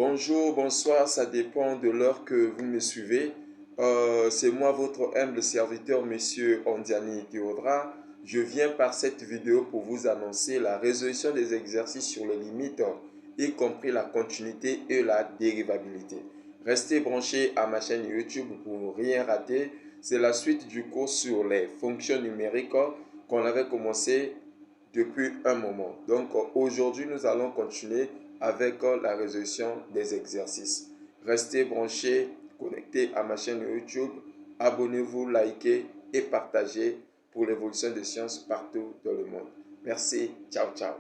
Bonjour, bonsoir, ça dépend de l'heure que vous me suivez. C'est moi, votre humble serviteur, Monsieur Ondiani Théodra. Je viens par cette vidéo pour vous annoncer la résolution des exercices sur les limites, y compris la continuité et la dérivabilité. Restez branchés à ma chaîne YouTube pour ne rien rater. C'est la suite du cours sur les fonctions numériques qu'on avait commencé depuis un moment. Donc aujourd'hui, nous allons continuer avec la résolution des exercices. Restez branchés, connectés à ma chaîne YouTube. Abonnez-vous, likez et partagez pour l'évolution des sciences partout dans le monde. Merci, ciao, ciao.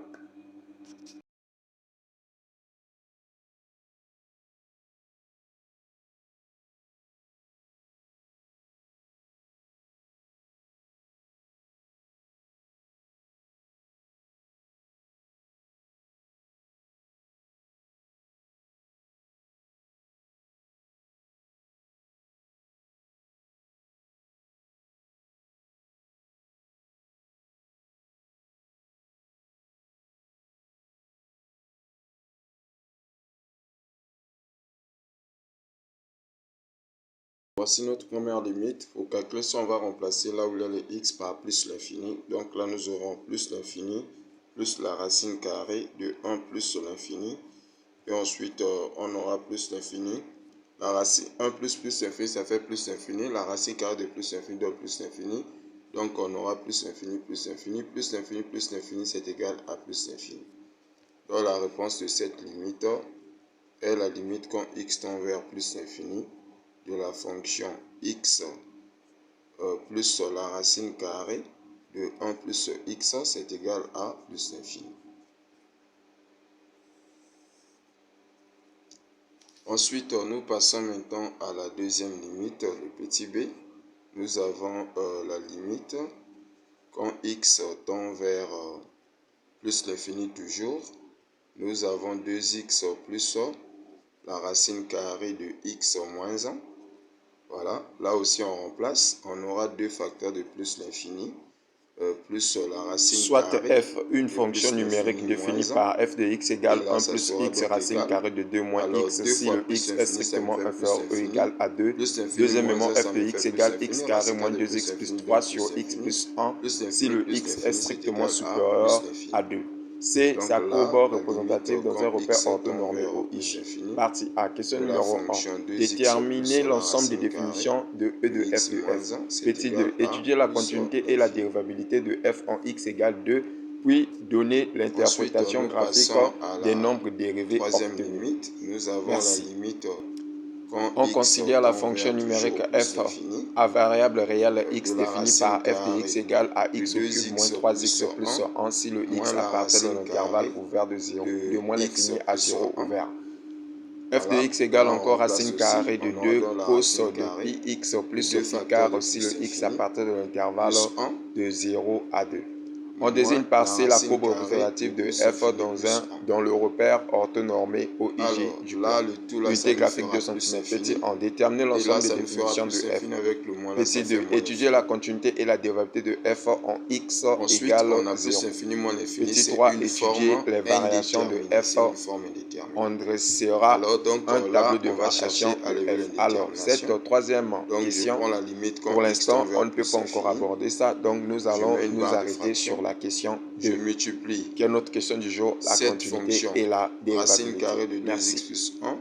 Voici notre première limite. Pour calculer ça, on va remplacer là où il y a le x par plus l'infini. Donc là, nous aurons plus l'infini, plus la racine carrée de 1 plus l'infini. Et ensuite, on aura plus l'infini. La racine 1 plus l'infini, ça fait plus l'infini. La racine carrée de plus l'infini donne plus l'infini. Donc on aura plus l'infini, plus l'infini, plus l'infini, plus l'infini, c'est égal à plus l'infini. Donc la réponse de cette limite est la limite quand x tend vers plus l'infini de la fonction x plus la racine carrée de 1 plus x, c'est égal à plus l'infini. Ensuite, nous passons maintenant à la deuxième limite, le petit b. Nous avons la limite quand x tend vers plus l'infini toujours. Nous avons 2x plus la racine carrée de x moins 1. Voilà, là aussi on remplace, on aura deux facteurs de plus l'infini, plus la racine Soit carrée. f, une fonction numérique définie par f de x égale 1 plus x racine carrée de 2 moins x si le x est strictement inférieur ou égal à 2. Deuxièmement, f de x égale x carré moins 2x plus 3 sur x plus 1 si le x est strictement supérieur à 2. C, sa courbe représentative dans un repère orthonormé OIG. Partie A. Question numéro 1. Déterminer l'ensemble des définitions de E de f de f. Petit 2. Étudier la continuité et la dérivabilité de f en x égale 2, puis donner l'interprétation graphique des nombres dérivés obtenus. Nous avons Merci. la limite On considère la fonction numérique f à variable réelle x définie par f de x égale à x au cube moins 3x plus 1 si le x appartient dans l'intervalle ouvert de 0, de moins l'infini à 0 ouvert. F de x égale encore racine carrée de 2 cos de pi x plus pi car si le x appartient de l'intervalle de 0 à 2. On désigne par C la courbe représentative de f dans le repère orthonormé OIG du plan. Unité graphique 2 cm. Petit 1. Déterminer l'ensemble des définitions de f. Petit 2. Étudier la continuité et la dérivabilité de f en x égale 0. Petit 3. Étudier les variations de f. On dressera un tableau de variation de f. Alors, cette troisième question, pour l'instant, on ne peut pas encore aborder ça, donc nous allons nous arrêter sur la question 2. Je multiplie qui est notre question du jour, la continuité et la racine dérivabilité. carrée de 2x Merci. plus 1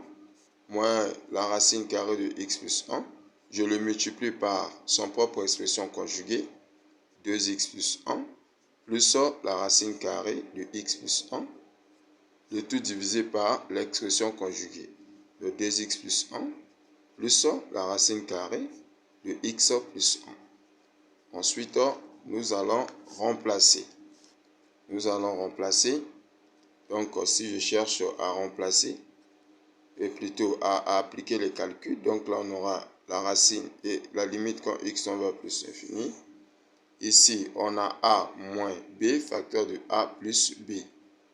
moins la racine carrée de x plus 1. Je le multiplie par son propre expression conjuguée, 2x plus 1, plus la racine carrée de x plus 1, le tout divisé par l'expression conjuguée, de 2x plus 1, plus la racine carrée de x plus 1. Ensuite, nous allons remplacer. Donc si je cherche à remplacer, et plutôt à appliquer les calculs, donc là on aura la racine et la limite quand x tend vers plus l'infini. Ici on a a moins b, facteur de a plus b.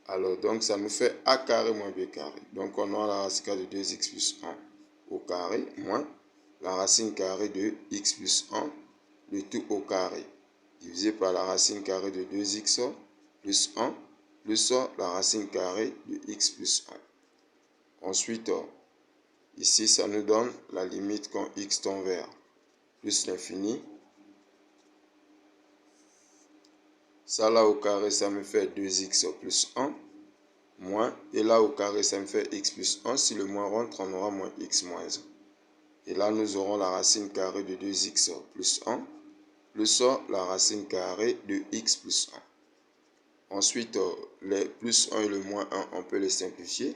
Alors donc ça nous fait a carré moins b carré. Donc on aura la racine carrée de 2x plus 1 au carré moins la racine carrée de x plus 1, le tout au carré, divisé par la racine carrée de 2x plus 1, plus la racine carrée de x plus 1. Ensuite, ici, ça nous donne la limite quand x tend vers plus l'infini. Ça là au carré, ça me fait 2x plus 1, moins. Et là au carré, ça me fait x plus 1. Si le moins rentre, on aura moins x moins 1. Et là, nous aurons la racine carrée de 2x plus 1, plus la racine carrée de x plus 1. Ensuite, les plus 1 et le moins 1, on peut les simplifier.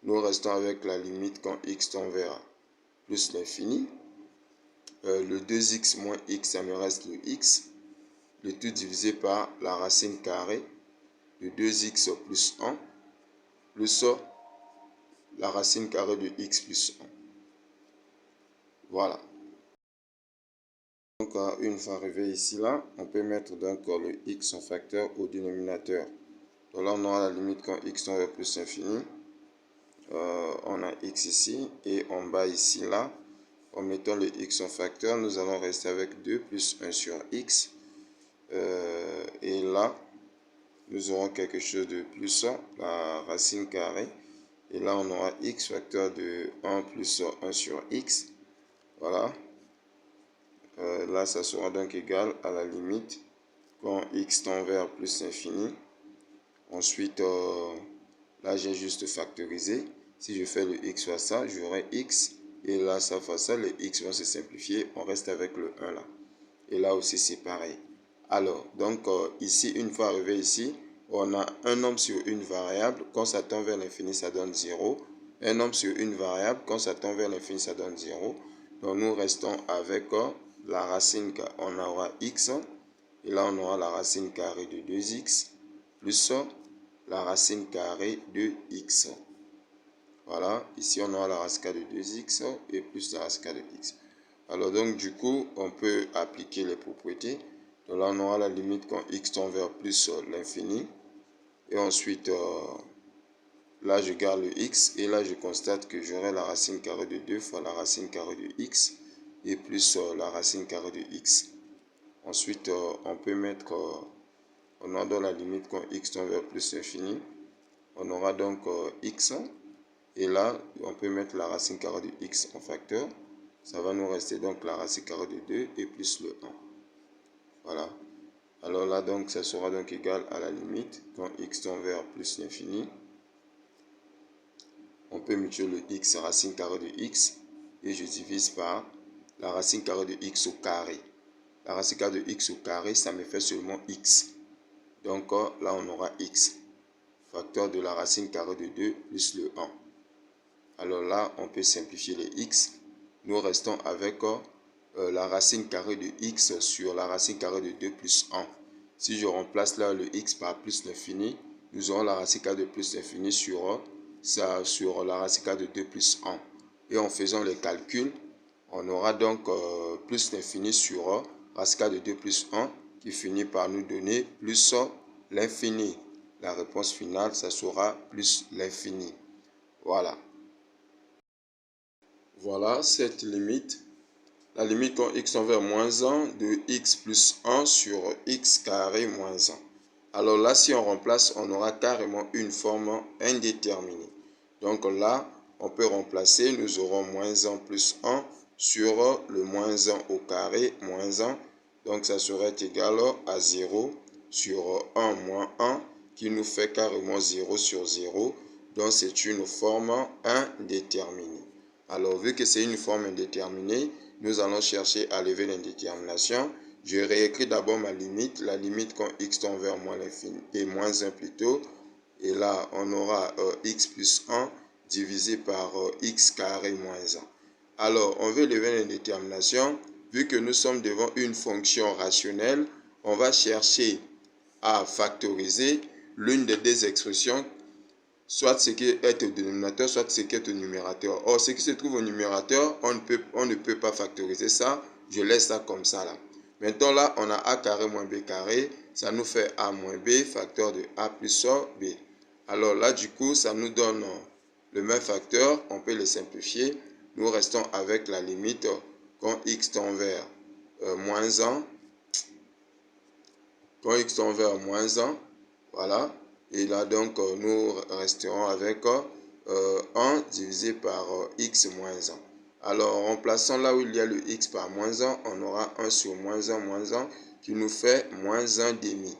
Nous restons avec la limite quand x tend vers plus l'infini. Le 2x moins x, ça me reste le x. Le tout divisé par la racine carrée de 2x plus 1 plus la racine carrée de x plus 1. Voilà. Donc, une fois arrivé ici, là, on peut mettre donc le x en facteur au dénominateur. Donc là, on aura la limite quand x tend vers plus l'infini. On a x ici et en bas ici, là, en mettant le x en facteur, nous allons rester avec 2 plus 1 sur x. Et là, nous aurons quelque chose de plus la racine carrée. Et là, on aura x facteur de 1 plus 1 sur x. Voilà. Là, ça sera donc égal à la limite quand x tend vers plus l'infini. Ensuite, là, j'ai juste factorisé. Si je fais le x fois ça, j'aurai x. Et là, ça fois ça, les x vont se simplifier. On reste avec le 1 là. Et là aussi, c'est pareil. Alors, donc, ici, une fois arrivé ici, on a un nombre sur une variable. Quand ça tend vers l'infini, ça donne 0. Un nombre sur une variable. Quand ça tend vers l'infini, ça donne 0. Donc, nous restons avec la racine. On aura x. Et là, on aura la racine carrée de 2x plus la racine carrée de x. Voilà. Ici, on aura la racine carrée de 2x et plus la racine carrée de x. Alors, donc, du coup, on peut appliquer les propriétés. Donc là, on aura la limite quand x tend vers plus l'infini. Et ensuite, là, je garde le x. Et là, je constate que j'aurai la racine carrée de 2 fois la racine carrée de x. Et plus la racine carrée de x. Ensuite, on peut mettre, on a dans la limite quand x tend vers plus l'infini. On aura donc x. Et là, on peut mettre la racine carrée de x en facteur. Ça va nous rester donc la racine carrée de 2 et plus le 1. Voilà. Alors là, donc, ça sera donc égal à la limite quand x tend vers plus l'infini. On peut multiplier le x racine carrée de x et je divise par la racine carrée de x au carré. La racine carrée de x au carré, ça me fait seulement x. Donc là, on aura x. Facteur de la racine carrée de 2 plus le 1. Alors là, on peut simplifier les x. Nous restons avec la racine carrée de x sur la racine carrée de 2 plus 1. Si je remplace là le x par plus l'infini, nous aurons la racine carrée de plus l'infini sur la racine carrée de 2 plus 1. Et en faisant les calculs, on aura donc plus l'infini sur racine carrée de 2 plus 1 qui finit par nous donner plus l'infini. La réponse finale, ça sera plus l'infini. Voilà. Voilà cette limite. La limite quand x tend vers moins 1 de x plus 1 sur x carré moins 1. Alors là, si on remplace, on aura carrément une forme indéterminée. Donc là, on peut remplacer, nous aurons moins 1 plus 1 sur le moins 1 au carré moins 1. Donc ça serait égal à 0 sur 1 moins 1 qui nous fait carrément 0 sur 0. Donc c'est une forme indéterminée. Alors vu que c'est une forme indéterminée, nous allons chercher à lever l'indétermination. Je réécris d'abord ma limite. La limite quand x tend vers moins l'infini et moins 1 plutôt. Et là, on aura x plus 1 divisé par x carré moins 1. Alors, on veut lever l'indétermination. Vu que nous sommes devant une fonction rationnelle, on va chercher à factoriser l'une des deux expressions, soit ce qui est au dénominateur, soit ce qui est au numérateur. Or, ce qui se trouve au numérateur, on ne peut pas factoriser ça. Je laisse ça comme ça là. Maintenant là, on a a carré moins b carré. Ça nous fait a moins b, facteur de a plus b. Alors là, du coup, ça nous donne le même facteur. On peut le simplifier. Nous restons avec la limite quand x tend vers moins 1. Quand x tend vers moins 1, voilà. Et là, donc, nous resterons avec 1 divisé par x moins 1. Alors, en remplaçant là où il y a le x par moins 1, on aura 1 sur moins 1 qui nous fait moins 1 demi.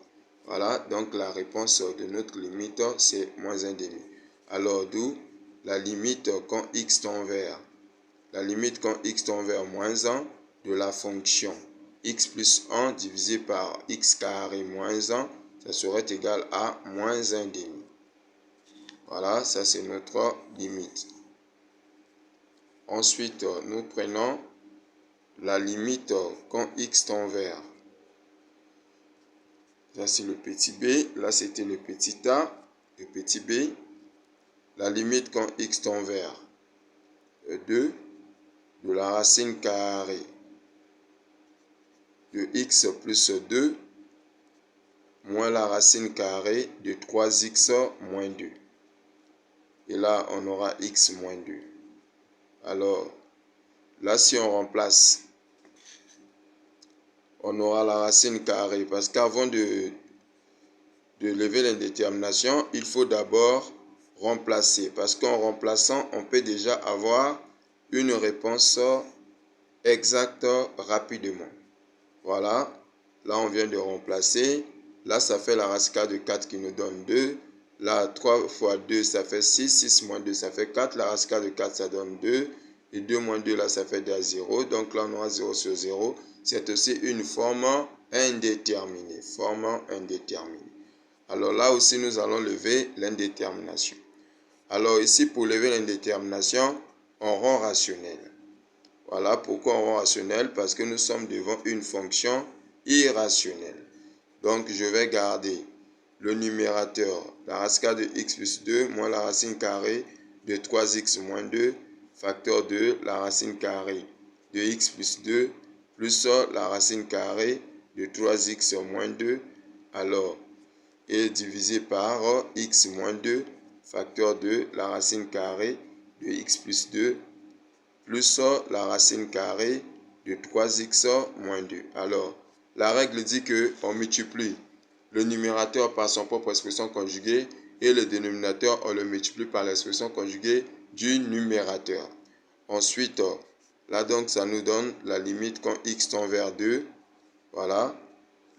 Voilà, donc la réponse de notre limite, c'est moins 1 demi. Alors, d'où la limite quand x tend vers moins 1 de la fonction x plus 1 divisé par x carré moins 1, ça serait égal à moins 1 demi. Voilà, ça c'est notre limite. Ensuite, nous prenons la limite quand x tend vers. Là, c'est le petit b. Là, c'était le petit a, le petit b. La limite quand x tend vers 2 de la racine carrée de x plus 2 moins la racine carrée de 3x moins 2. Et là, on aura x moins 2. Alors, là, si on remplace, on aura la racine carrée. Parce qu'avant de lever l'indétermination, il faut d'abord remplacer. Parce qu'en remplaçant, on peut déjà avoir une réponse exacte rapidement. Voilà. Là, on vient de remplacer. Là, ça fait la racine carrée de 4 qui nous donne 2. Là, 3 fois 2, ça fait 6. 6 moins 2, ça fait 4. La racine carrée de 4, ça donne 2. Et 2 moins 2, là, ça fait 0. Donc là, on aura 0 sur 0. C'est aussi une forme indéterminée. Forme indéterminée. Alors là aussi, nous allons lever l'indétermination. Alors ici, pour lever l'indétermination, on rend rationnel. Voilà pourquoi on rend rationnel, parce que nous sommes devant une fonction irrationnelle. Donc, je vais garder le numérateur, la racine carrée de x plus 2, moins la racine carrée de 3x moins 2, facteur de la racine carrée de x plus 2, plus la racine carrée de 3x moins 2, alors, et divisé par x moins 2, facteur de la racine carrée de x plus 2, plus la racine carrée de 3x moins 2. Alors, la règle dit qu'on multiplie le numérateur par son propre expression conjuguée et le dénominateur, on le multiplie par l'expression conjuguée du numérateur. Ensuite, là donc, ça nous donne la limite quand x tend vers 2. Voilà.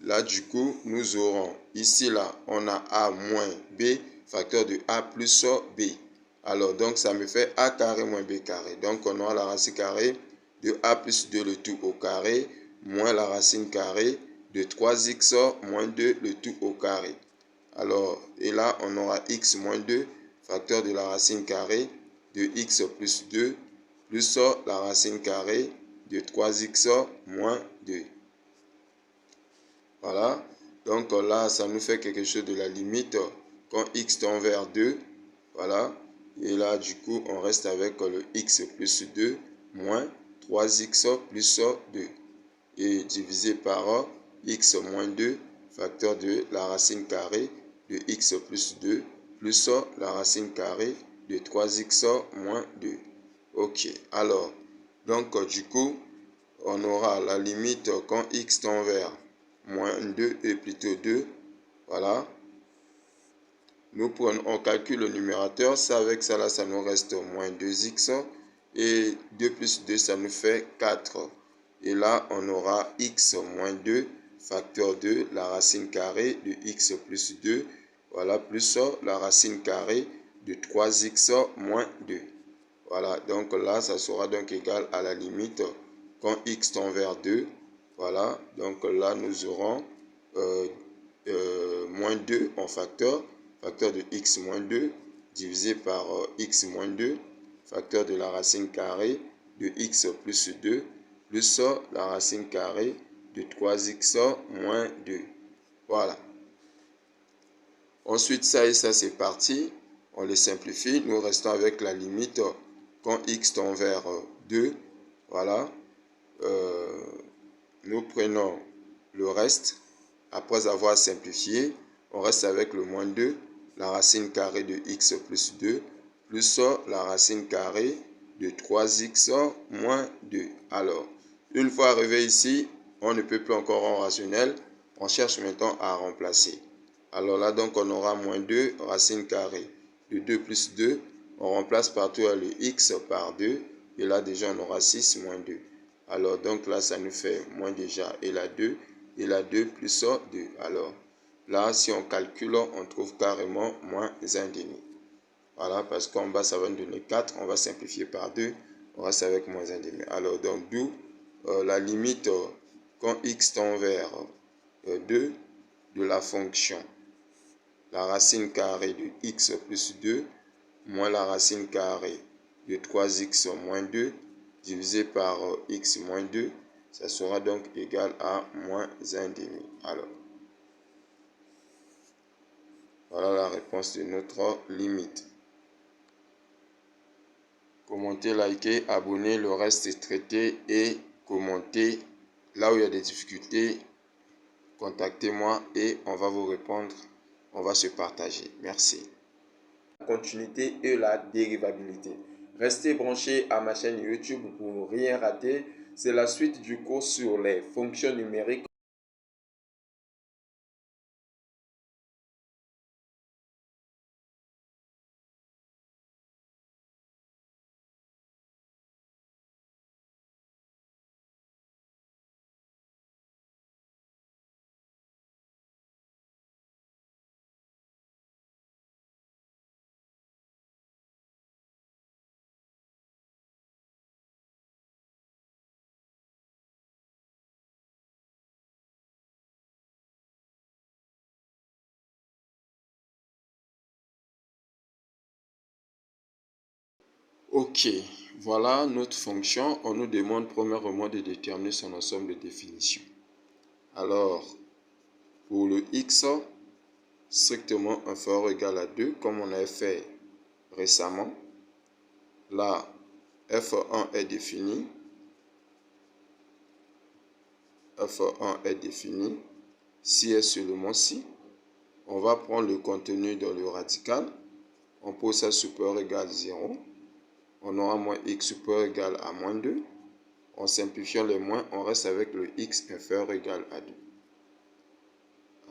Là, du coup, nous aurons, ici, là, on a a moins b, facteur de a plus b. Alors, donc, ça me fait a carré moins b carré. Donc, on aura la racine carrée de a plus 2 le tout au carré, moins la racine carrée de 3x moins 2 le tout au carré. Alors, et là, on aura x moins 2, facteur de la racine carrée de x plus 2, plus la racine carrée de 3x moins 2. Voilà. Donc là, ça nous fait quelque chose de la limite quand x tend vers 2. Voilà. Et là, du coup, on reste avec le x plus 2 moins 3x plus 2. Et divisé par x moins 2, facteur de la racine carrée de x plus 2, plus la racine carrée de 3x moins 2. Ok. Alors, donc du coup, on aura la limite quand x tend vers moins 2 et plutôt 2. Voilà. On calcule le numérateur. Ça, avec ça, là, ça nous reste moins 2x. Et 2 plus 2, ça nous fait 4. Et là, on aura x moins 2, facteur de la racine carrée de x plus 2. Voilà, plus la racine carrée de 3x moins 2. Voilà, donc là, ça sera donc égal à la limite quand x tend vers 2. Voilà, donc là, nous aurons moins 2 en facteur de x moins 2, divisé par x moins 2, facteur de la racine carrée de x plus 2, plus la racine carrée de 3x moins 2. Voilà. Ensuite, ça et ça, c'est parti. On les simplifie. Nous restons avec la limite quand x tend vers 2. Voilà. Nous prenons le reste. Après avoir simplifié, on reste avec le moins 2, la racine carrée de x plus 2, plus la racine carrée de 3x moins 2. Alors, une fois arrivé ici, on ne peut plus encore en rationnel. On cherche maintenant à remplacer. Alors là, donc, on aura moins 2, racine carrée de 2 plus 2, On remplace partout le x par 2. Et là, déjà, on aura 6 moins 2. Alors, donc là, ça nous fait moins déjà. Et la 2. Et la 2 plus 2. Alors, là, si on calcule, on trouve carrément moins 1,5. Voilà, parce qu'en bas, ça va nous donner 4. On va simplifier par 2. On reste avec moins 1,5. Alors, donc, d'où la limite quand x tend vers 2 de la fonction la racine carrée de x plus 2 moins la racine carrée de 3x moins 2 divisé par x moins 2, ça sera donc égal à moins 1,5. Alors, voilà la réponse de notre limite. Commentez, likez, abonnez, le reste est traité et commentez. Là où il y a des difficultés, contactez-moi et on va vous répondre. On va se partager. Merci. La continuité et la dérivabilité. Restez branchés à ma chaîne YouTube pour ne rien rater. C'est la suite du cours sur les fonctions numériques. Ok, voilà notre fonction. On nous demande premièrement de déterminer son ensemble de définitions. Alors, pour le x strictement inférieur ou égal à 2, comme on avait fait récemment, là, f1 est défini. f1 est défini. Si est seulement si, on va prendre le contenu dans le radical. On pose ça supérieur ou égal à 0. On aura moins x supérieur ou égal à moins 2. En simplifiant les moins, on reste avec le x inférieur ou égal à 2.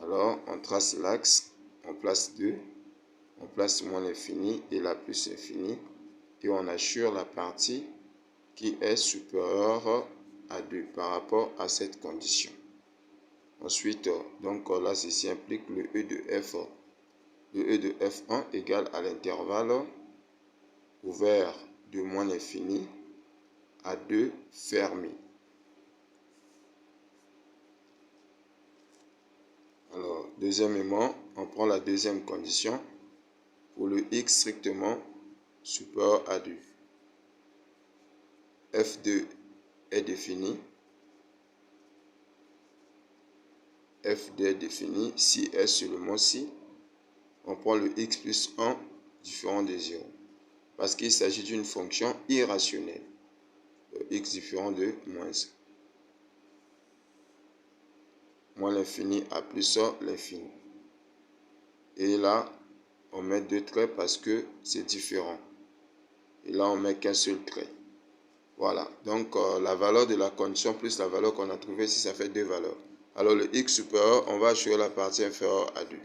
Alors, on trace l'axe, on place 2, on place moins l'infini et la plus infini, et on assure la partie qui est supérieure à 2 par rapport à cette condition. Ensuite, donc là, ceci implique le E de F. Le E de F1 égale à l'intervalle ouvert de moins l'infini à 2 fermé. Alors, deuxièmement, on prend la deuxième condition pour le x strictement supérieur à 2. F2 est défini. F2 est défini si est seulement si on prend le x plus 1 différent de 0. Parce qu'il s'agit d'une fonction irrationnelle. X différent de moins 1. Moins l'infini à plus l'infini. Et là, on met deux traits parce que c'est différent. Et là, on met qu'un seul trait. Voilà. Donc, la valeur de la condition plus la valeur qu'on a trouvée ici, ça fait deux valeurs. Alors, le x supérieur, on va assurer la partie inférieure à 2.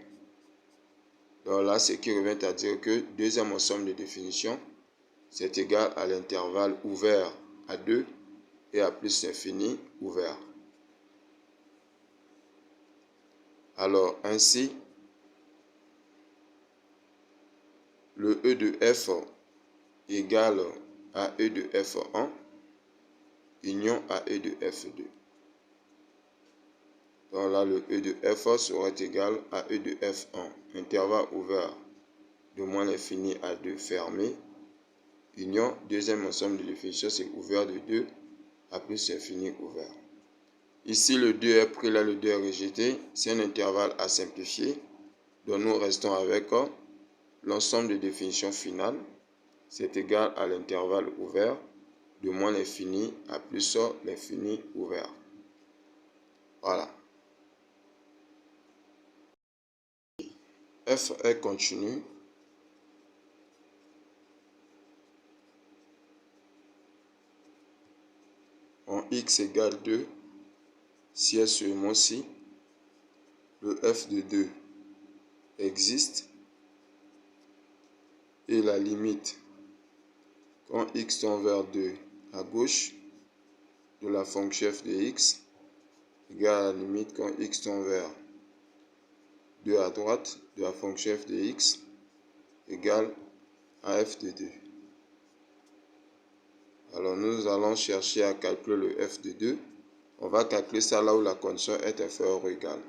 Donc là, ce qui revient à dire que deuxième ensemble de définition, c'est égal à l'intervalle ouvert à 2 et à plus l'infini ouvert. Alors, ainsi, le E de F égale à E de F1 union à E de F2. Donc là, le E de F sera égal à E de F1, intervalle ouvert de moins l'infini à 2 fermé, union, deuxième ensemble de définition, c'est ouvert de 2 à plus l'infini ouvert. Ici, le 2 est pris, là, le 2 est rejeté. C'est un intervalle à simplifier. Donc, nous restons avec l'ensemble de définitions finales. C'est égal à l'intervalle ouvert de moins l'infini à plus l'infini ouvert. Voilà. F est continu. En x égale 2, si et seulement si le f de 2 existe et la limite quand x tend vers 2 à gauche de la fonction f de x égale à la limite quand x tend vers 2 à droite de la fonction f de x égale à f de 2. Alors nous allons chercher à calculer le f de 2. On va calculer ça là où la condition est inférieure ou égale.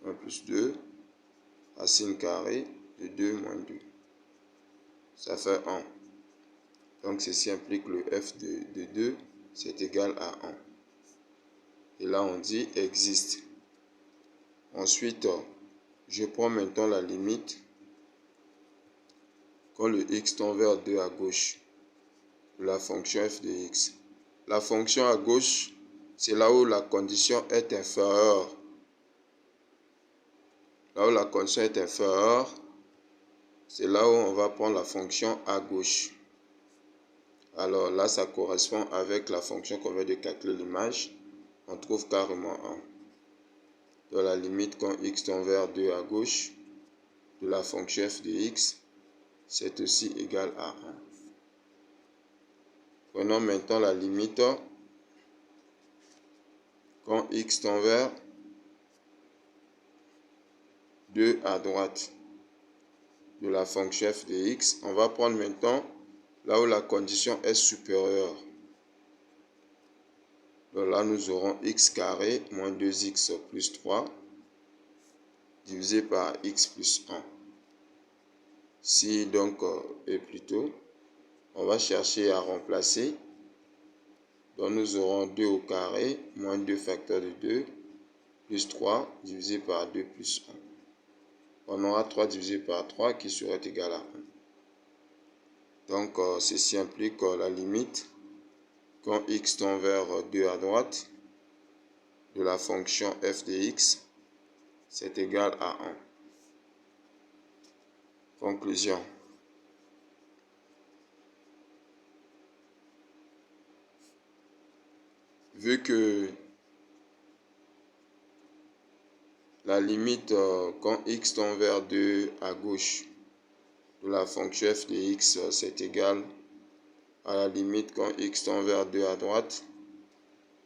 1 plus 2 racine carrée de 2 moins 2. Ça fait 1. Donc ceci implique le f de 2 c'est égal à 1. Et là on dit existe. Ensuite, je prends maintenant la limite quand le x tend vers 2 à gauche de la fonction f de x. La fonction à gauche, c'est là où la condition est inférieure. Là où la condition est inférieure, c'est là où on va prendre la fonction à gauche. Alors là, ça correspond avec la fonction qu'on vient de calculer l'image. On trouve carrément 1. Dans la limite quand x tend vers 2 à gauche de la fonction f de x, c'est aussi égal à 1. Prenons maintenant la limite quand x tend vers 2 à droite de la fonction f de x. On va prendre maintenant là où la condition est supérieure. Donc là, nous aurons x carré moins 2x plus 3 divisé par x plus 1. Si donc est plutôt, on va chercher à remplacer. Donc nous aurons 2 au carré moins 2 facteur de 2 plus 3 divisé par 2 plus 1. On aura 3 divisé par 3 qui serait égal à 1. Donc ceci implique la limite quand x tend vers 2 à droite de la fonction f de x, c'est égal à 1. Conclusion. Vu que la limite quand x tend vers 2 à gauche de la fonction f de x, c'est égal à la limite quand x tend vers 2 à droite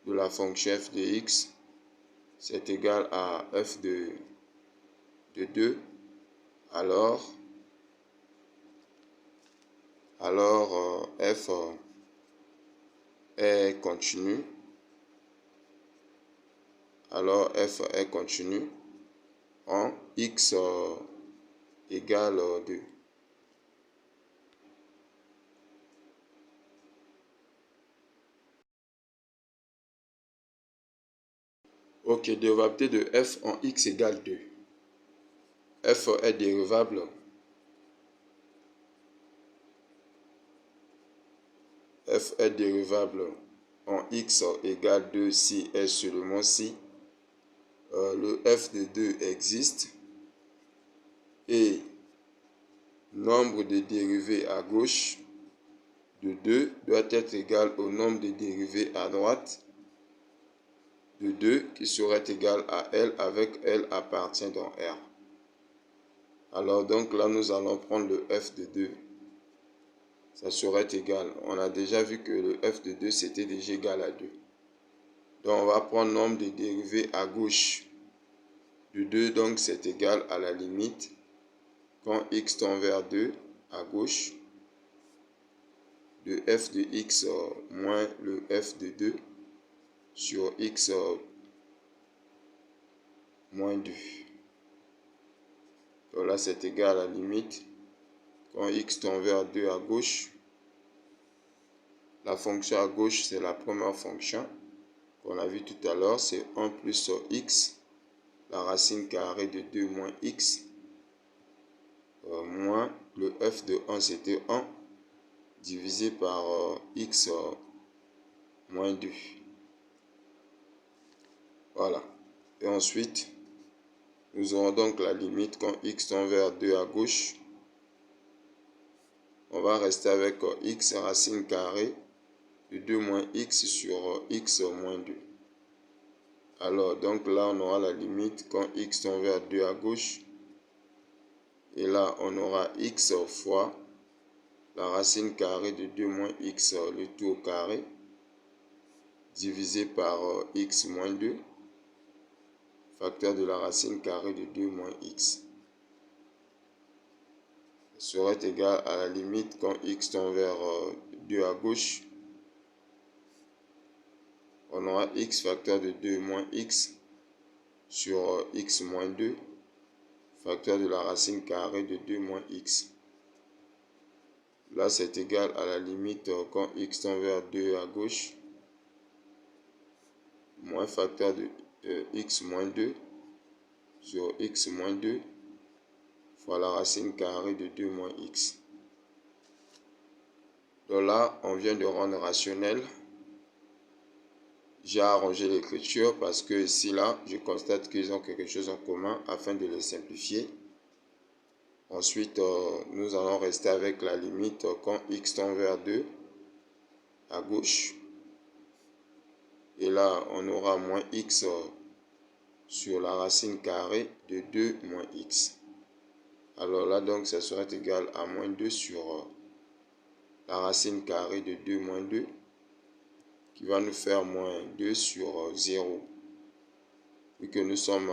de la fonction f de x, c'est égal à f de 2, alors f est continu. Alors f est continu en x égale 2. Ok, dérivabilité de f en x égale 2. F est dérivable en x égale 2 si et seulement si le f de 2 existe et nombre de dérivés à gauche de 2 doit être égal au nombre de dérivés à droite de 2 qui serait égal à L avec L appartient dans R. Alors donc là nous allons prendre le f de 2. Ça serait égal. On a déjà vu que le f de 2 c'était déjà égal à 2. Donc on va prendre le nombre de dérivés à gauche de 2. Donc c'est égal à la limite quand x tend vers 2 à gauche de f de x moins le f de 2 sur x moins 2. Donc là c'est égal à la limite quand x tend vers 2 à gauche. La fonction à gauche c'est la première fonction qu'on a vu tout à l'heure, c'est 1 plus x, la racine carrée de 2 moins x, moins le f de 1 c'était 1, divisé par x moins 2. Voilà. Et ensuite, nous aurons donc la limite quand x tend vers 2 à gauche. On va rester avec x racine carrée de 2 moins x sur x moins 2. Alors, donc là, on aura la limite quand x tend vers 2 à gauche. Et là, on aura x fois la racine carrée de 2 moins x, le tout au carré, divisé par x moins 2, facteur de la racine carrée de 2 moins x. Serait égal à la limite quand x tend vers 2 à gauche. On aura x facteur de 2 moins x sur x moins 2, facteur de la racine carrée de 2 moins x. Là, c'est égal à la limite quand x tend vers 2 à gauche, moins facteur de x moins 2 sur x moins 2 fois la racine carrée de 2 moins x. Donc là, on vient de rendre rationnel. J'ai arrangé l'écriture parce que ici, là, je constate qu'ils ont quelque chose en commun afin de les simplifier. Ensuite, nous allons rester avec la limite quand x tend vers 2 à gauche. Et là, on aura moins x sur la racine carrée de 2 moins x. Alors là, donc, ça sera égal à moins 2 sur la racine carrée de 2 moins 2, qui va nous faire moins 2 sur 0. Vu que nous sommes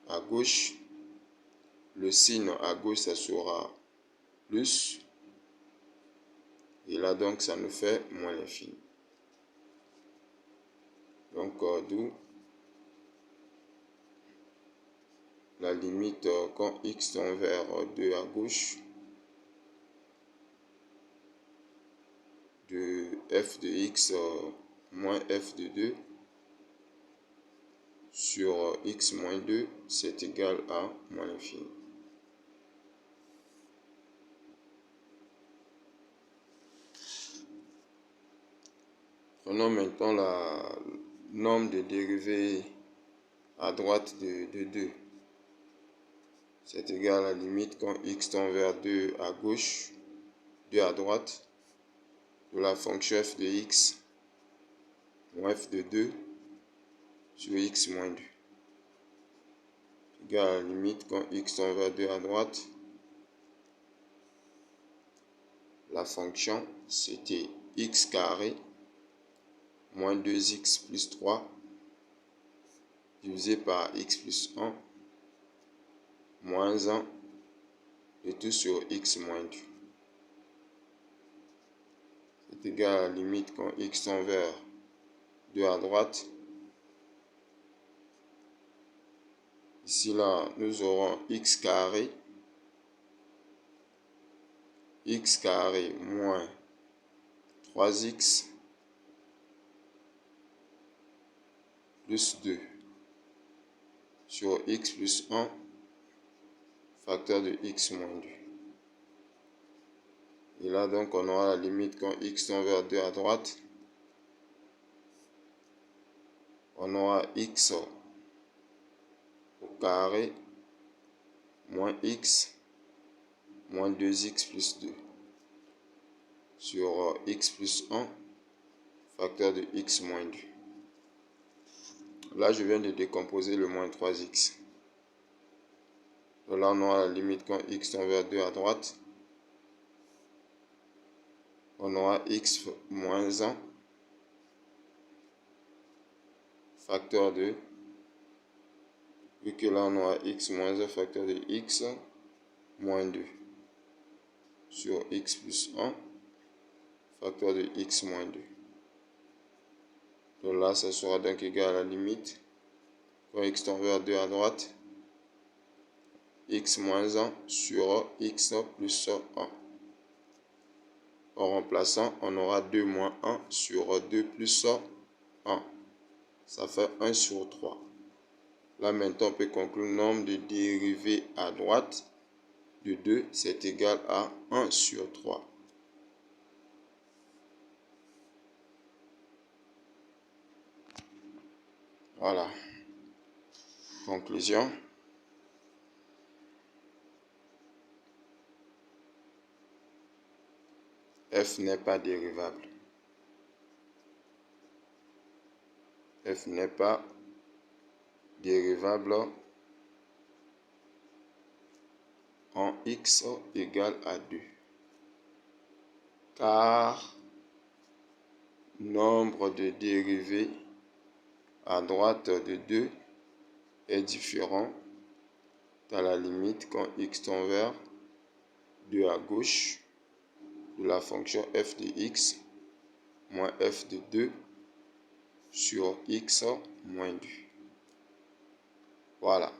à gauche, le signe à gauche, ça sera plus. Et là, donc, ça nous fait moins l'infini. Donc, d'où la limite quand x tend vers 2 à gauche de f de x moins f de 2 sur x moins 2, c'est égal à moins l'infini. Prenons maintenant la norme de dérivée à droite de 2. C'est égal à la limite quand x tend vers 2 à gauche, 2 à droite, de la fonction f de x moins f de 2 sur x moins 2. Égal à la limite quand x tend vers 2 à droite, la fonction c'était x carré moins 2x plus 3 divisé par x plus 1 moins 1 et tout sur x moins 2. C'est égal à la limite quand x tend vers 2 à droite. Ici là, nous aurons x carré moins 3x plus 2 sur x plus 1 facteur de x moins 2. Et là donc on aura la limite quand x tend vers 2 à droite. On aura x au carré moins x moins 2x plus 2 sur x plus 1 facteur de x moins 2. Là, je viens de décomposer le moins 3x. Donc là, on aura la limite quand x tend vers 2 à droite. On aura x moins 1 facteur de, vu que là, on aura x moins 1 facteur de x moins 2 sur x plus 1 facteur de x moins 2. Donc là, ça sera donc égal à la limite quand x tend vers 2 à droite, x moins 1 sur x plus 1. En remplaçant, on aura 2 moins 1 sur 2 plus 1. Ça fait 1 sur 3. Là, maintenant, on peut conclure le nombre de dérivées à droite de 2, c'est égal à 1 sur 3. Voilà. Conclusion. F n'est pas dérivable. F n'est pas dérivable en x égale à 2. car nombre de dérivés à droite de 2 est différent dans la limite quand x tend vers 2 à gauche de la fonction f de x moins f de 2 sur x moins 2. Voilà.